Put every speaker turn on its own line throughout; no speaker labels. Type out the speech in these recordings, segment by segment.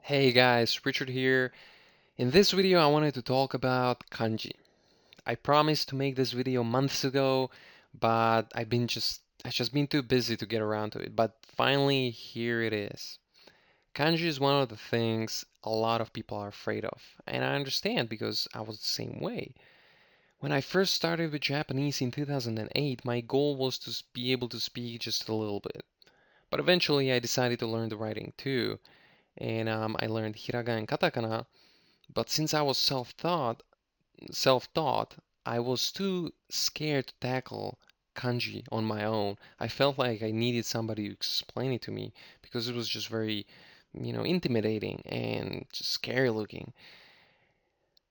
Hey guys, Richard here. In this video, I wanted to talk about kanji. I promised to make this video months ago, but I've just been too busy to get around to it. But finally, here it is. Kanji is one of the things a lot of people are afraid of, and I understand because I was the same way. When I first started with Japanese in 2008, my goal was to be able to speak just a little bit. But eventually, I decided to learn the writing too, and I learned hiragana and katakana. But since I was self-taught, I was too scared to tackle kanji on my own. I felt like I needed somebody to explain it to me because it was just very, intimidating and just scary looking.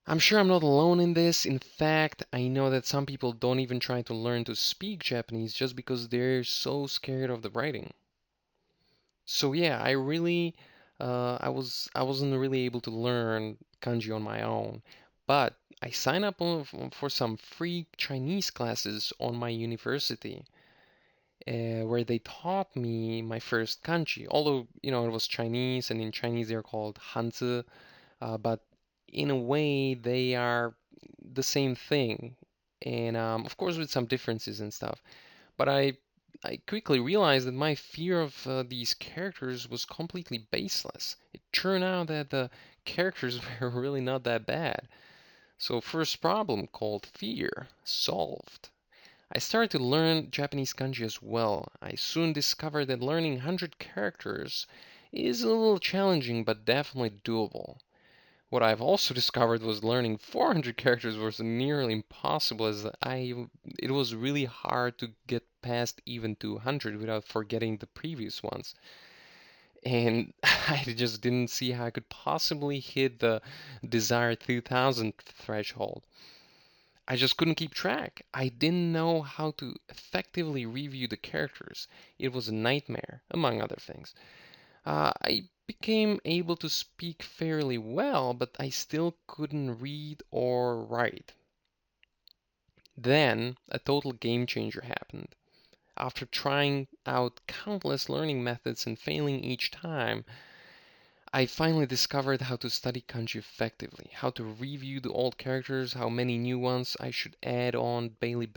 I'm sure I'm not alone in this. In fact, I know that some people don't even try to learn to speak Japanese just because they're so scared of the writing. So yeah, I wasn't really able to learn kanji on my own, but I signed up for some free Chinese classes on my university, where they taught me my first kanji. Although, it was Chinese, and in Chinese they're called Hanzi, but in a way they are the same thing, and of course with some differences and stuff. But I quickly realized that my fear of these characters was completely baseless. It turned out that the characters were really not that bad. So first problem called fear solved. I started to learn Japanese kanji as well. I soon discovered that learning 100 characters is a little challenging but definitely doable. What I've also discovered was learning 400 characters was nearly impossible as it was really hard to get past even 200 without forgetting the previous ones. And I just didn't see how I could possibly hit the desired 2000 threshold. I just couldn't keep track. I didn't know how to effectively review the characters. It was a nightmare, among other things. I became able to speak fairly well, but I still couldn't read or write. Then a total game changer happened. After trying out countless learning methods and failing each time, I finally discovered how to study kanji effectively, how to review the old characters, how many new ones I should add on daily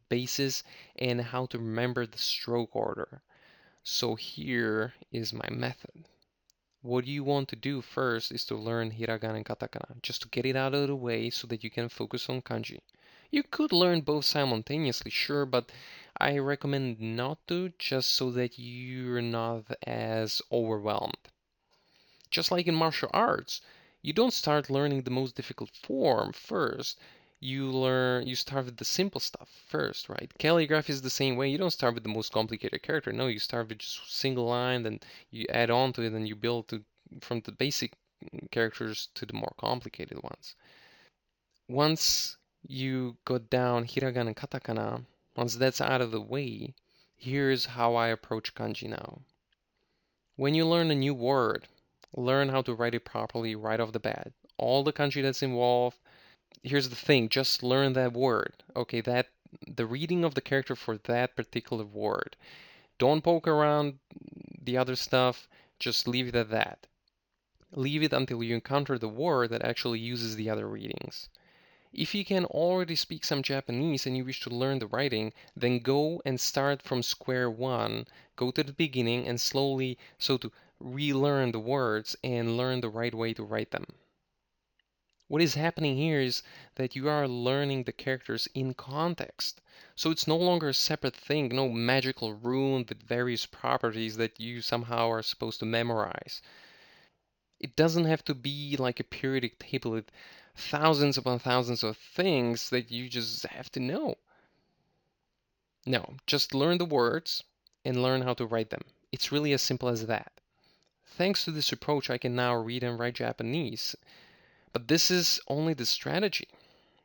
basis, and how to remember the stroke order. So here is my method. What you want to do first is to learn hiragana and katakana, just to get it out of the way so that you can focus on kanji. You could learn both simultaneously, sure, but I recommend not to, just so that you're not as overwhelmed. Just like in martial arts, you don't start learning the most difficult form first. You start with the simple stuff first, right? Calligraphy is the same way. You don't start with the most complicated character. No, you start with just single line, then you add on to it, and you build from the basic characters to the more complicated ones. Once you got down hiragana and katakana, once that's out of the way, here's how I approach kanji now. When you learn a new word, learn how to write it properly right off the bat. All the kanji that's involved. Here's the thing, just learn that word. Okay, that the reading of the character for that particular word. Don't poke around the other stuff, just leave it at that. Leave it until you encounter the word that actually uses the other readings. If you can already speak some Japanese and you wish to learn the writing, then go and start from square one. Go to the beginning and slowly so to relearn the words and learn the right way to write them. What is happening here is that you are learning the characters in context. So it's no longer a separate thing, no magical rune with various properties that you somehow are supposed to memorize. It doesn't have to be like a periodic table with thousands upon thousands of things that you just have to know. No, just learn the words and learn how to write them. It's really as simple as that. Thanks to this approach, I can now read and write Japanese. But this is only the strategy.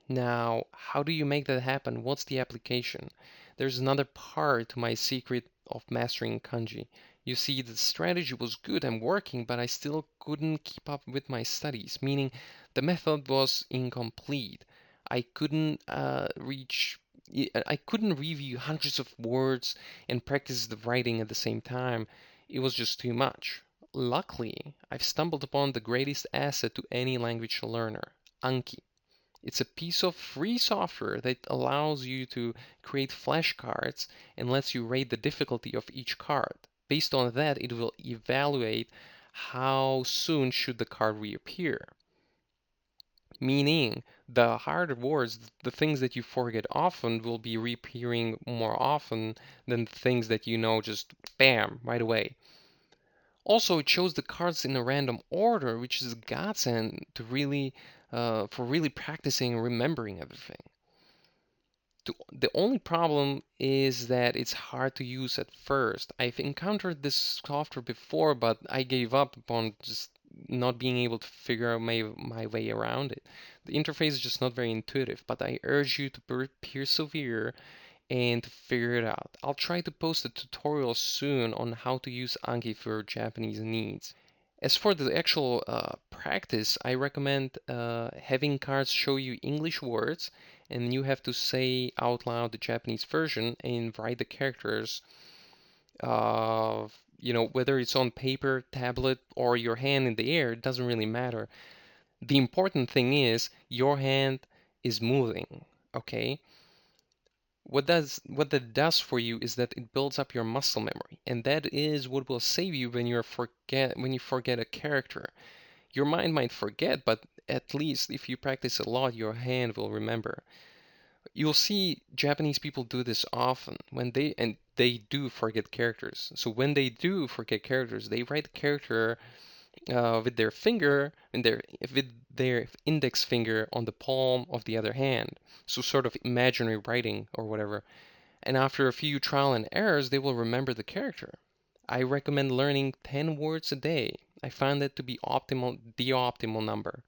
Now, how do you make that happen? What's the application? There's another part to my secret of mastering kanji. You see, the strategy was good and working, but I still couldn't keep up with my studies, meaning the method was incomplete. I couldn't I couldn't review hundreds of words and practice the writing at the same time. It was just too much. luckily, I've stumbled upon the greatest asset to any language learner, Anki. It's a piece of free software that allows you to create flashcards and lets you rate the difficulty of each card. Based on that, it will evaluate how soon should the card reappear. Meaning, the harder words, the things that you forget often, will be reappearing more often than the things that you know just bam, right away. Also, it shows the cards in a random order, which is a godsend to really, for really practicing and remembering everything. The only problem is that it's hard to use at first. I've encountered this software before, but I gave up upon just not being able to figure out my way around it. The interface is just not very intuitive, but I urge you to persevere and to figure it out. I'll try to post a tutorial soon on how to use Anki for Japanese needs. As for the actual practice, I recommend having cards show you English words, and you have to say out loud the Japanese version and write the characters of, whether it's on paper, tablet, or your hand in the air, it doesn't really matter. The important thing is your hand is moving, okay? What that does for you is that it builds up your muscle memory, and that is what will save you when you forget a character. Your mind might forget, but at least if you practice a lot, your hand will remember. You'll see Japanese people do this often and they do forget characters. So when they do forget characters, they write the character with their finger and with their index finger on the palm of the other hand. So sort of imaginary writing or whatever. And after a few trial and errors, they will remember the character. I recommend learning 10 words a day. I find that to be the optimal number.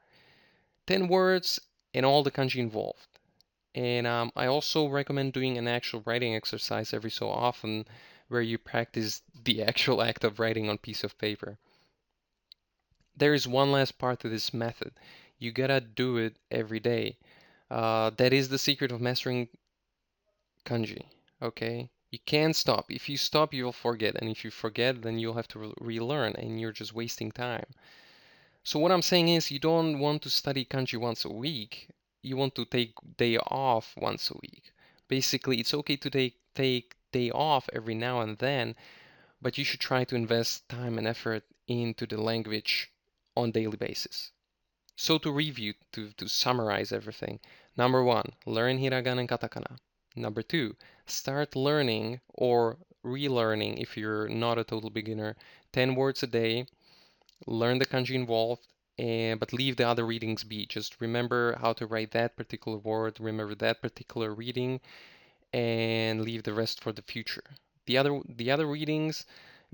10 words and all the kanji involved. And I also recommend doing an actual writing exercise every so often where you practice the actual act of writing on piece of paper. There is one last part to this method. You gotta do it every day. That is the secret of mastering kanji. Okay? You can't stop. If you stop, you'll forget. And if you forget, then you'll have to relearn and you're just wasting time. So what I'm saying is you don't want to study kanji once a week. You want to take day off once a week. Basically, it's okay to take day off every now and then, but you should try to invest time and effort into the language on daily basis. So to review, to summarize everything. Number one, learn hiragana and katakana. Number two, start learning or relearning if you're not a total beginner, 10 words a day. Learn the kanji involved, but leave the other readings be. Just remember how to write that particular word, remember that particular reading, and leave the rest for the future. The other readings,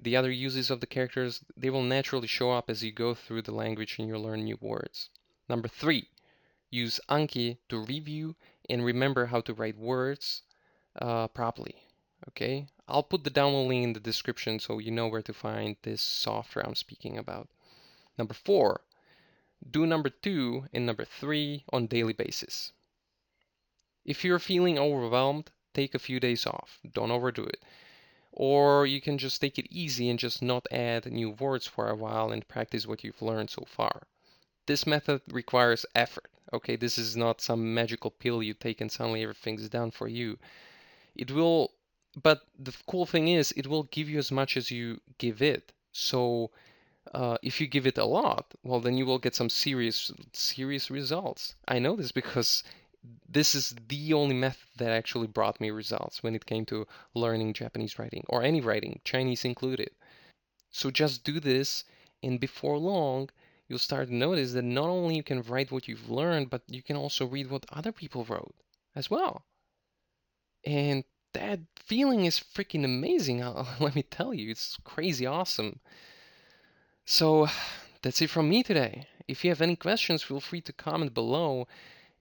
the other uses of the characters, they will naturally show up as you go through the language and you learn new words. Number three, use Anki to review and remember how to write words properly. Okay, I'll put the download link in the description so you know where to find this software I'm speaking about. Number four, do number two and number three on daily basis. If you're feeling overwhelmed, take a few days off. Don't overdo it. Or you can just take it easy and just not add new words for a while and practice what you've learned so far. This method requires effort. Okay, this is not some magical pill you take and suddenly everything's done for you. It will, but the cool thing is, it will give you as much as you give it. So if you give it a lot, well, then you will get some serious results. I know this because this is the only method that actually brought me results when it came to learning Japanese writing or any writing, Chinese included. So just do this, and before long, you'll start to notice that not only you can write what you've learned, but you can also read what other people wrote as well. And that feeling is freaking amazing. Let me tell you, it's crazy awesome. So that's it from me today. If you have any questions, feel free to comment below.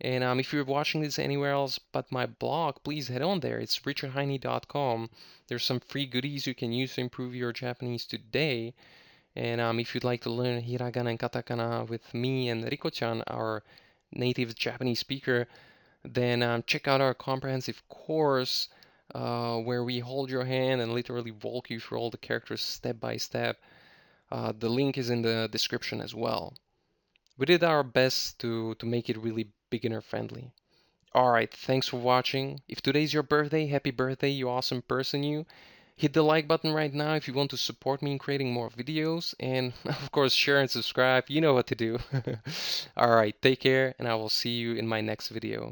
And if you're watching this anywhere else but my blog, please head on there. It's richardheine.com. There's some free goodies you can use to improve your Japanese today. And if you'd like to learn hiragana and katakana with me and Riko-chan, our native Japanese speaker, then check out our comprehensive course where we hold your hand and literally walk you through all the characters step by step. The link is in the description as well. We did our best to make it really beginner friendly. Alright, thanks for watching. If today's your birthday, happy birthday, you awesome person, you. Hit the like button right now if you want to support me in creating more videos. And of course, share and subscribe. You know what to do. Alright, take care, and I will see you in my next video.